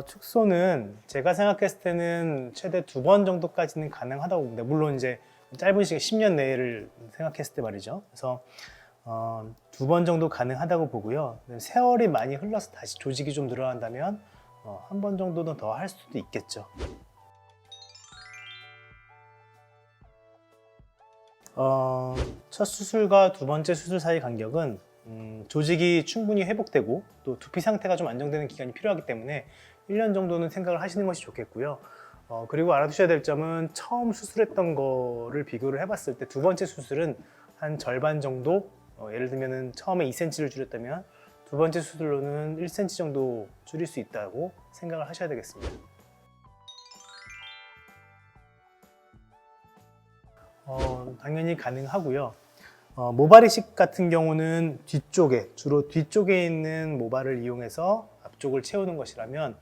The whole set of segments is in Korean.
축소는 제가 생각했을 때는 최대 2번 정도까지는 가능하다고 봅니다. 물론 이제 짧은 시간 10년 내를 생각했을 때 말이죠. 그래서 2번 정도 가능하다고 보고요. 세월이 많이 흘러서 다시 조직이 좀 늘어난다면 한 번 정도는 더 할 수도 있겠죠. 첫 수술과 두 번째 수술 사이 간격은 조직이 충분히 회복되고 또 두피 상태가 좀 안정되는 기간이 필요하기 때문에 1년 정도는 생각을 하시는 것이 좋겠고요. 그리고 알아두셔야 될 점은 처음 수술했던 거를 비교를 해봤을 때 두 번째 수술은 한 절반 정도, 예를 들면 처음에 2cm를 줄였다면 두 번째 수술로는 1cm 정도 줄일 수 있다고 생각을 하셔야 되겠습니다. 당연히 가능하고요. 모발 이식 같은 경우는 뒤쪽에, 주로 뒤쪽에 있는 모발을 이용해서 앞쪽을 채우는 것이라면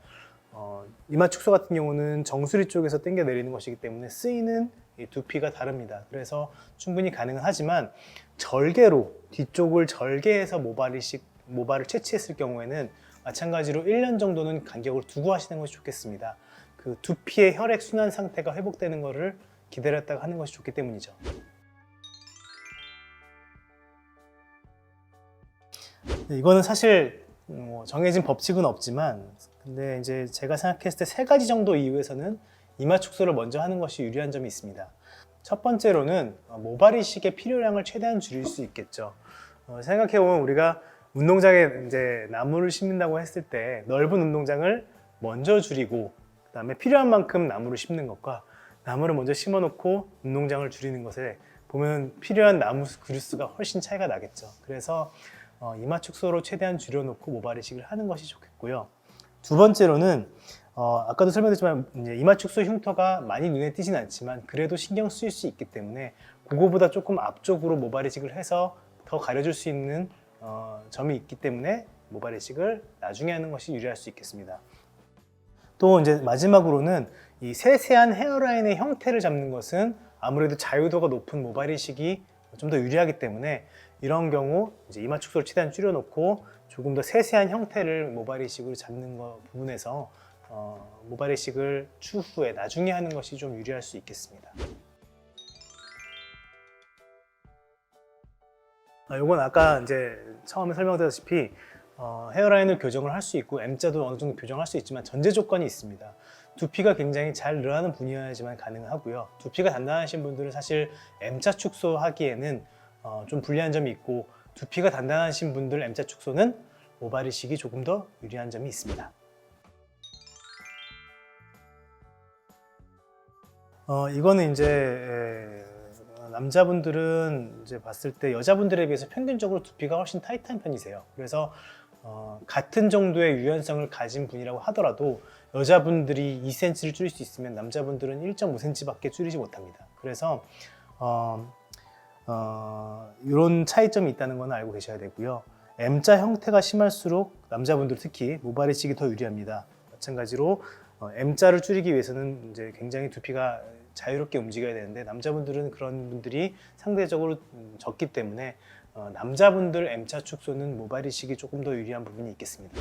이마 축소 같은 경우는 정수리 쪽에서 당겨 내리는 것이기 때문에 쓰이는 이 두피가 다릅니다. 그래서 충분히 가능은 하지만 절개로 뒤쪽을 절개해서 모발을 채취했을 경우에는 마찬가지로 1년 정도는 간격을 두고 하시는 것이 좋겠습니다. 그 두피의 혈액 순환 상태가 회복되는 것을 기다렸다가 하는 것이 좋기 때문이죠. 이거는 사실 정해진 법칙은 없지만, 근데 이제 제가 생각했을 때 3가지 정도 이유에서는 이마 축소를 먼저 하는 것이 유리한 점이 있습니다. 첫 번째로는 모발 이식의 필요량을 최대한 줄일 수 있겠죠. 생각해보면 우리가 운동장에 이제 나무를 심는다고 했을 때 넓은 운동장을 먼저 줄이고 그다음에 필요한 만큼 나무를 심는 것과 나무를 먼저 심어놓고 운동장을 줄이는 것에 보면 필요한 나무 그루수가 훨씬 차이가 나겠죠. 그래서 이마 축소로 최대한 줄여놓고 모발 이식을 하는 것이 좋겠고요. 두 번째로는 아까도 설명드렸지만 이마 축소 흉터가 많이 눈에 띄진 않지만 그래도 신경 쓰일 수 있기 때문에 그거보다 조금 앞쪽으로 모발 이식을 해서 더 가려줄 수 있는 점이 있기 때문에 모발 이식을 나중에 하는 것이 유리할 수 있겠습니다. 또 이제 마지막으로는 이 세세한 헤어라인의 형태를 잡는 것은 아무래도 자유도가 높은 모발 이식이 좀 더 유리하기 때문에 이런 경우 이제 이마 축소를 최대한 줄여놓고 조금 더 세세한 형태를 모발 이식으로 잡는 부분에서 모발 이식을 추후에 나중에 하는 것이 좀 유리할 수 있겠습니다. 이건 아까 이제 처음에 설명드렸다시피 헤어라인을 교정을 할 수 있고 M자도 어느 정도 교정할 수 있지만 전제 조건이 있습니다. 두피가 굉장히 잘 늘어나는 분이어야지만 가능하고요. 두피가 단단하신 분들은 사실 M자 축소하기에는 좀 불리한 점이 있고, 두피가 단단하신 분들 M자 축소는 모발 이식이 조금 더 유리한 점이 있습니다. 이거는 이제 남자분들은 이제 봤을 때 여자분들에 비해서 평균적으로 두피가 훨씬 타이트한 편이세요. 그래서 같은 정도의 유연성을 가진 분이라고 하더라도 여자분들이 2cm를 줄일 수 있으면 남자분들은 1.5cm밖에 줄이지 못합니다. 그래서 이런 차이점이 있다는 건 알고 계셔야 되고요. M자 형태가 심할수록 남자분들 특히 모발 이식이 더 유리합니다. 마찬가지로 M자를 줄이기 위해서는 이제 굉장히 두피가 자유롭게 움직여야 되는데 남자분들은 그런 분들이 상대적으로 적기 때문에 남자분들 M자 축소는 모발 이식이 조금 더 유리한 부분이 있겠습니다.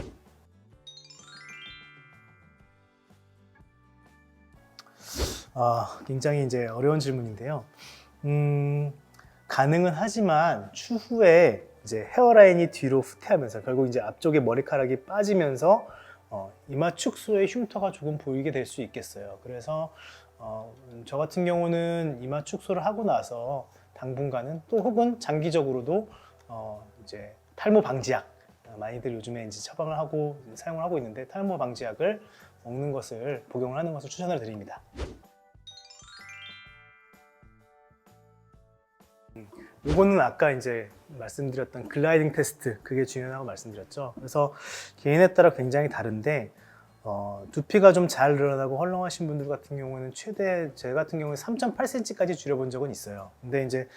굉장히 이제 어려운 질문인데요. 가능은 하지만 추후에 이제 헤어라인이 뒤로 후퇴하면서 결국 이제 앞쪽에 머리카락이 빠지면서 이마 축소의 흉터가 조금 보이게 될 수 있겠어요. 그래서 저 같은 경우는 이마 축소를 하고 나서 당분간은 또 혹은 장기적으로도 이제 탈모 방지약, 많이들 요즘에 이제 처방을 하고 사용을 하고 있는데 탈모 방지약을 먹는 것을 복용을 하는 것을 추천을 드립니다. 이거는 아까 이제 말씀드렸던 글라이딩 테스트, 그게 중요하다고 말씀드렸죠. 그래서 개인에 따라 굉장히 다른데 두피가 좀 잘 늘어나고 헐렁하신 분들 같은 경우는 최대 제 같은 경우는 3.8cm까지 줄여본 적은 있어요. 근데 이제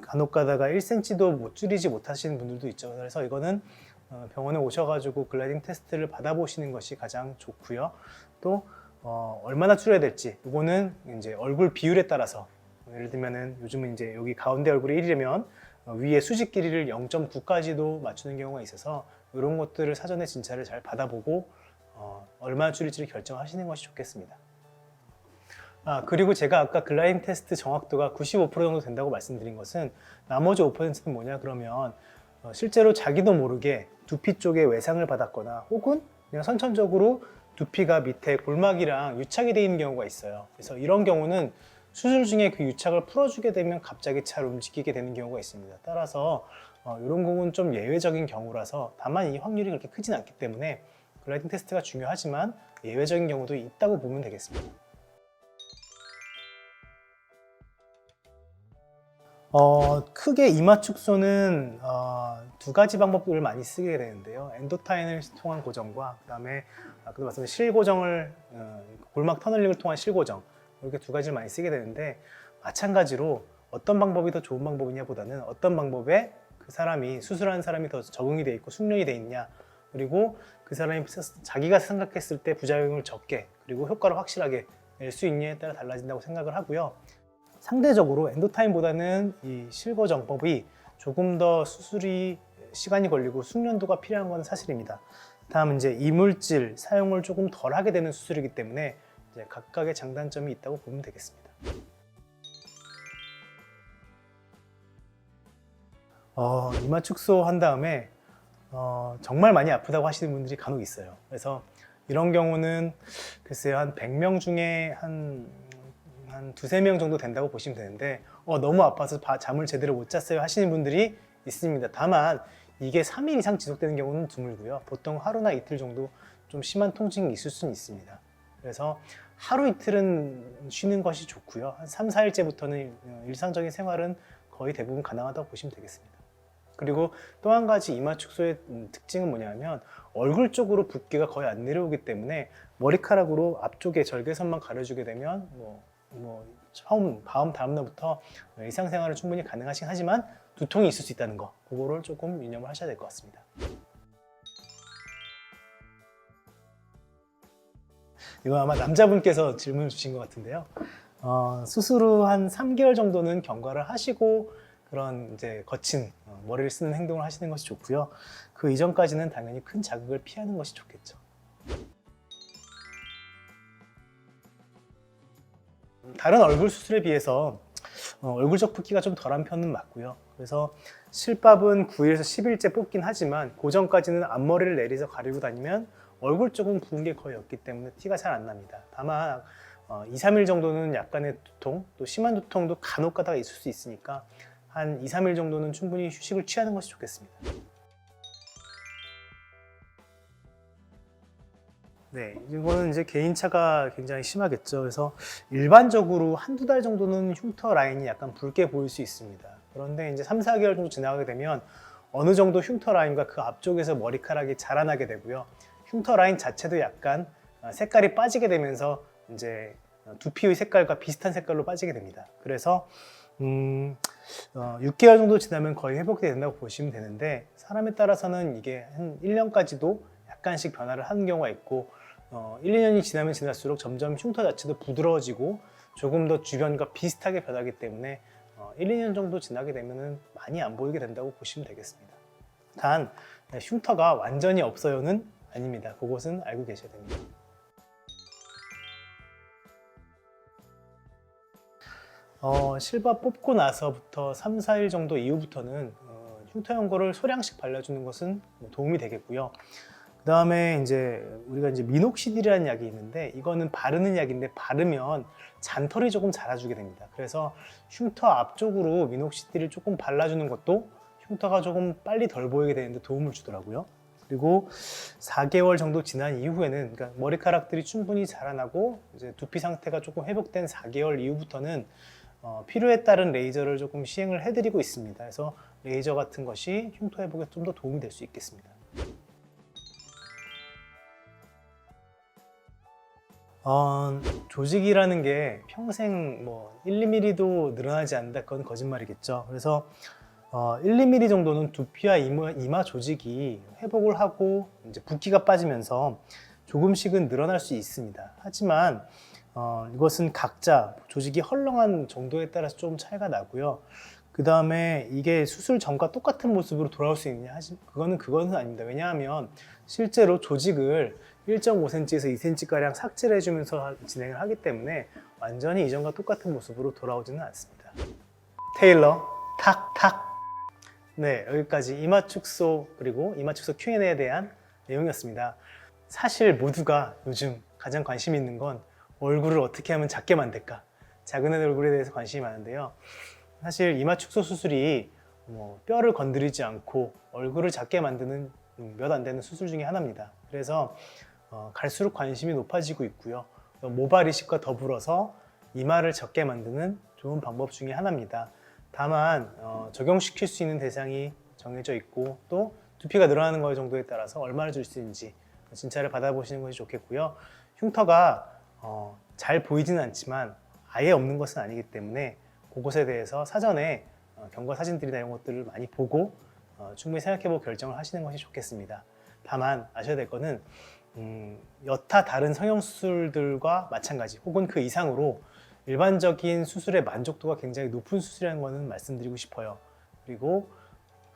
간혹 가다가 1cm도 못 줄이지 못하시는 분들도 있죠. 그래서 이거는 병원에 오셔가지고 글라이딩 테스트를 받아보시는 것이 가장 좋고요. 또 얼마나 줄여야 될지, 이거는 이제 얼굴 비율에 따라서, 예를 들면은 요즘은 이제 여기 가운데 얼굴이 1이라면 위에 수직 길이를 0.9까지도 맞추는 경우가 있어서 이런 것들을 사전에 진찰을 잘 받아보고 얼마나 줄일지를 결정하시는 것이 좋겠습니다. 그리고 제가 아까 글라이딩 테스트 정확도가 95% 정도 된다고 말씀드린 것은 나머지 5%는 뭐냐 그러면 실제로 자기도 모르게 두피 쪽에 외상을 받았거나 혹은 그냥 선천적으로 두피가 밑에 골막이랑 유착이 되어 있는 경우가 있어요. 그래서 이런 경우는 수술 중에 그 유착을 풀어주게 되면 갑자기 잘 움직이게 되는 경우가 있습니다. 따라서 이런 경우는 좀 예외적인 경우라서 다만 이 확률이 그렇게 크진 않기 때문에 글라이딩 테스트가 중요하지만 예외적인 경우도 있다고 보면 되겠습니다. 크게 이마 축소는 두 가지 방법을 많이 쓰게 되는데요. 엔도타인을 통한 고정과 그다음에 아까도 말씀드린 실고정을 골막 터널링을 통한 실고정 이렇게 두 가지를 많이 쓰게 되는데 마찬가지로 어떤 방법이 더 좋은 방법이냐보다는 어떤 방법에 그 사람이 수술하는 사람이 더 적응이 돼 있고 숙련이 돼 있냐 그리고 그 사람이 자기가 생각했을 때 부작용을 적게 그리고 효과를 확실하게 낼 수 있냐에 따라 달라진다고 생각을 하고요. 상대적으로 엔도타임보다는 이 실고정법이 조금 더 수술이 시간이 걸리고 숙련도가 필요한 건 사실입니다. 다음 이제 이물질 사용을 조금 덜 하게 되는 수술이기 때문에 이제 각각의 장단점이 있다고 보면 되겠습니다. 이마 축소한 다음에 정말 많이 아프다고 하시는 분들이 간혹 있어요. 그래서 이런 경우는 글쎄요 한 100명 중에 한 두세 명 정도 된다고 보시면 되는데 너무 아파서 잠을 제대로 못 잤어요 하시는 분들이 있습니다. 다만 이게 3일 이상 지속되는 경우는 드물고요. 보통 하루나 이틀 정도 좀 심한 통증이 있을 수는 있습니다. 그래서 하루 이틀은 쉬는 것이 좋고요. 한 3, 4일째부터는 일상적인 생활은 거의 대부분 가능하다고 보시면 되겠습니다. 그리고 또 한 가지 이마 축소의 특징은 뭐냐면 얼굴 쪽으로 붓기가 거의 안 내려오기 때문에 머리카락으로 앞쪽에 절개선만 가려주게 되면 다음 날부터 일상생활을 충분히 가능하긴 하지만 두통이 있을 수 있다는 거 그거를 조금 유념을 하셔야 될 것 같습니다. 이거 아마 남자분께서 질문을 주신 것 같은데요. 수술 후 한 3개월 정도는 경과를 하시고 그런 이제 거친 머리를 쓰는 행동을 하시는 것이 좋고요. 그 이전까지는 당연히 큰 자극을 피하는 것이 좋겠죠. 다른 얼굴 수술에 비해서 얼굴적 붓기가 좀 덜한 편은 맞고요. 그래서 실밥은 9일에서 10일째 뽑긴 하지만 그 전까지는 앞머리를 내려서 가리고 다니면 얼굴 쪽은 부은 게 거의 없기 때문에 티가 잘 안 납니다. 다만 2, 3일 정도는 약간의 두통, 또 심한 두통도 간혹 가다가 있을 수 있으니까 한 2, 3일 정도는 충분히 휴식을 취하는 것이 좋겠습니다. 네, 이거는 이제 개인차가 굉장히 심하겠죠. 그래서 일반적으로 한두 달 정도는 흉터 라인이 약간 붉게 보일 수 있습니다. 그런데 이제 3, 4개월 정도 지나가게 되면 어느 정도 흉터 라인과 그 앞쪽에서 머리카락이 자라나게 되고요. 흉터 라인 자체도 약간 색깔이 빠지게 되면서 이제 두피의 색깔과 비슷한 색깔로 빠지게 됩니다. 그래서 6개월 정도 지나면 거의 회복이 된다고 보시면 되는데 사람에 따라서는 이게 한 1년까지도 약간씩 변화를 하는 경우가 있고 1, 2년이 지나면 지날수록 점점 흉터 자체도 부드러워지고 조금 더 주변과 비슷하게 변하기 때문에 1, 2년 정도 지나게 되면 많이 안 보이게 된다고 보시면 되겠습니다. 단 흉터가 완전히 없어요는 아닙니다. 그것은 알고 계셔야 됩니다. 실밥 뽑고 나서부터 3, 4일 정도 이후부터는 흉터 연고를 소량씩 발라주는 것은 도움이 되겠고요. 그 다음에 이제 우리가 이제 미녹시딜이라는 약이 있는데 이거는 바르는 약인데 바르면 잔털이 조금 자라주게 됩니다. 그래서 흉터 앞쪽으로 미녹시딜을 조금 발라주는 것도 흉터가 조금 빨리 덜 보이게 되는데 도움을 주더라고요. 그리고 4개월 정도 지난 이후에는 그러니까 머리카락들이 충분히 자라나고 이제 두피 상태가 조금 회복된 4개월 이후부터는 필요에 따른 레이저를 조금 시행을 해드리고 있습니다. 그래서 레이저 같은 것이 흉터 회복에 좀 더 도움이 될 수 있겠습니다. 조직이라는 게 평생 1, 2mm도 늘어나지 않는다. 그건 거짓말이겠죠. 그래서 1, 2mm 정도는 두피와 이마 조직이 회복을 하고 이제 붓기가 빠지면서 조금씩은 늘어날 수 있습니다. 하지만 이것은 각자 조직이 헐렁한 정도에 따라서 좀 차이가 나고요. 그 다음에 이게 수술 전과 똑같은 모습으로 돌아올 수 있느냐? 그거는 아닙니다. 왜냐하면 실제로 조직을 1.5cm에서 2cm가량 삭제를 해주면서 진행을 하기 때문에 완전히 이전과 똑같은 모습으로 돌아오지는 않습니다. 테일러 탁탁. 네, 여기까지 이마축소 그리고 이마축소 Q&A에 대한 내용이었습니다. 사실 모두가 요즘 가장 관심 있는 건 얼굴을 어떻게 하면 작게 만들까, 작은 애 얼굴에 대해서 관심이 많은데요. 사실 이마축소 수술이 뼈를 건드리지 않고 얼굴을 작게 만드는 몇 안 되는 수술 중에 하나입니다. 그래서 갈수록 관심이 높아지고 있고요. 모발 이식과 더불어서 이마를 작게 만드는 좋은 방법 중에 하나입니다. 다만 적용시킬 수 있는 대상이 정해져 있고 또 두피가 늘어나는 것 정도에 따라서 얼마를 줄 수 있는지 진찰을 받아보시는 것이 좋겠고요. 흉터가 잘 보이지는 않지만 아예 없는 것은 아니기 때문에 그것에 대해서 사전에 경과 사진들이나 이런 것들을 많이 보고 충분히 생각해보고 결정을 하시는 것이 좋겠습니다. 다만 아셔야 될 거는 여타 다른 성형수술들과 마찬가지 혹은 그 이상으로 일반적인 수술의 만족도가 굉장히 높은 수술이라는 것은 말씀드리고 싶어요. 그리고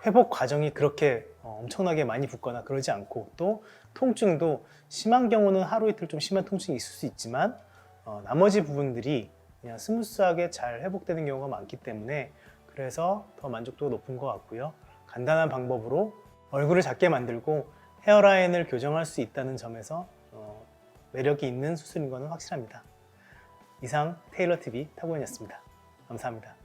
회복 과정이 그렇게 엄청나게 많이 붓거나 그러지 않고 또 통증도 심한 경우는 하루 이틀 좀 심한 통증이 있을 수 있지만 나머지 부분들이 그냥 스무스하게 잘 회복되는 경우가 많기 때문에 그래서 더 만족도가 높은 것 같고요. 간단한 방법으로 얼굴을 작게 만들고 헤어라인을 교정할 수 있다는 점에서 매력이 있는 수술인 것은 확실합니다. 이상 테일러TV 타고연이었습니다. 감사합니다.